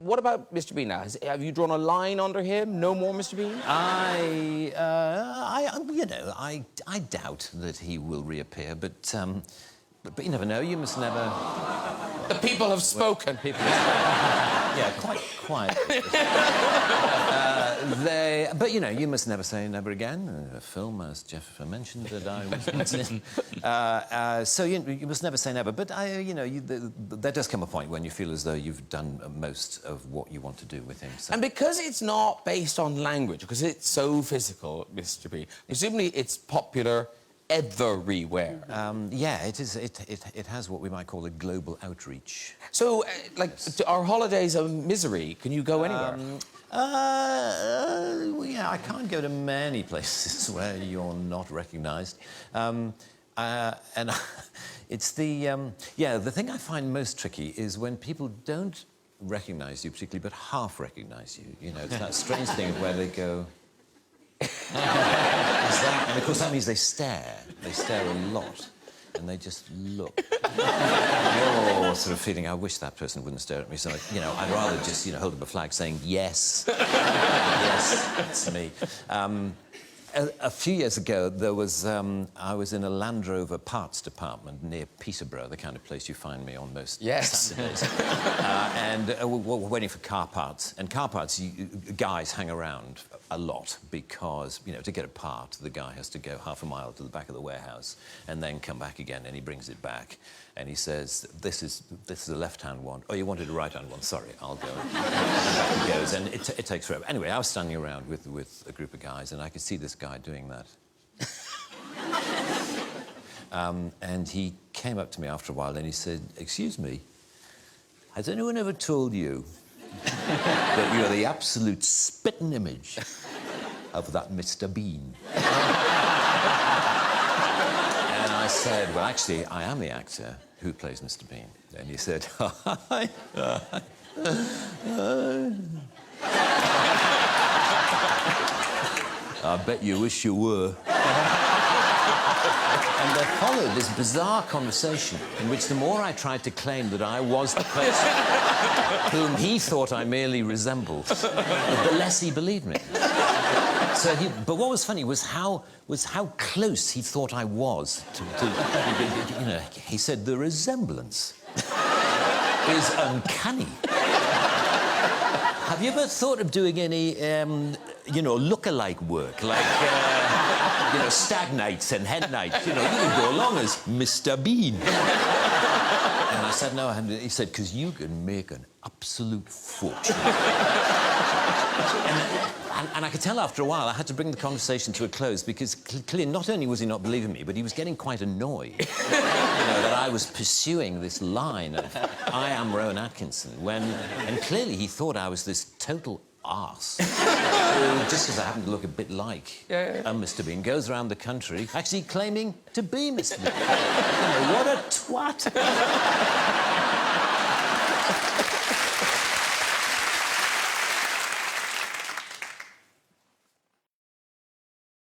what about Mr. Bean now? Have you drawn a line under him? No more Mr. Bean? You know, I doubt that he will reappear, but you never know. You must never... The people have spoken. People yeah, quite. But, you know, you must never say never again. A film, as Jeff mentioned, that I was in. So you must never say never. But, you know, there does come a point when you feel as though you've done most of what you want to do with him. So. And because it's not based on language, because it's so physical, Mr. Bean, presumably it's popular everywhere. Yeah, it is. It has what we might call a global outreach. So, like, our holidays of misery, can you go anywhere? Well, yeah, I can't go to many places where you're not recognised. And it's the... yeah, the thing I find most tricky is when people don't recognise you particularly, but half recognise you. You know, it's that strange thing where they go... and of course that means they stare a lot, and they just look. You're sort of feeling, I wish that person wouldn't stare at me, so, you know, I'd rather just, you know, hold up a flag saying, yes, yes, it's me. A few years ago, there was, I was in a Land Rover parts department near Peterborough, the kind of place you find me on most Saturdays. And we're waiting for car parts. And car parts, guys hang around a lot because, you know, to get a part, the guy has to go half a mile to the back of the warehouse and then come back again, and he brings it back. And he says, this is a left-hand one. Oh, you wanted a right-hand one? Sorry, I'll go. And back he goes, and it takes forever. Anyway, I was standing around with a group of guys, and I could see this guy doing that. And he came up to me after a while, and he said, excuse me, has anyone ever told you that you're the absolute spitting image of that Mr. Bean? And I said, well, actually, I am the actor who plays Mr. Bean. And he said, I bet you wish you were. And there followed this bizarre conversation in which the more I tried to claim that I was the person whom he thought I merely resembled, the less he believed me. But what was funny was how close he thought I was to you know, he said, the resemblance is uncanny. Have you ever thought of doing any, you know, look-alike work, like, you know, stag nights and hen nights? You know, you can go along as Mr. Bean. And I said, no. And he said, because you can make an absolute fortune. And I could tell after a while I had to bring the conversation to a close because clearly not only was he not believing me, but he was getting quite annoyed, you know, that I was pursuing this line of I am Rowan Atkinson and clearly he thought I was this total arse who, just because I happen to look a bit like Mr. Bean, goes around the country actually claiming to be Mr. Bean. You know, what a twat.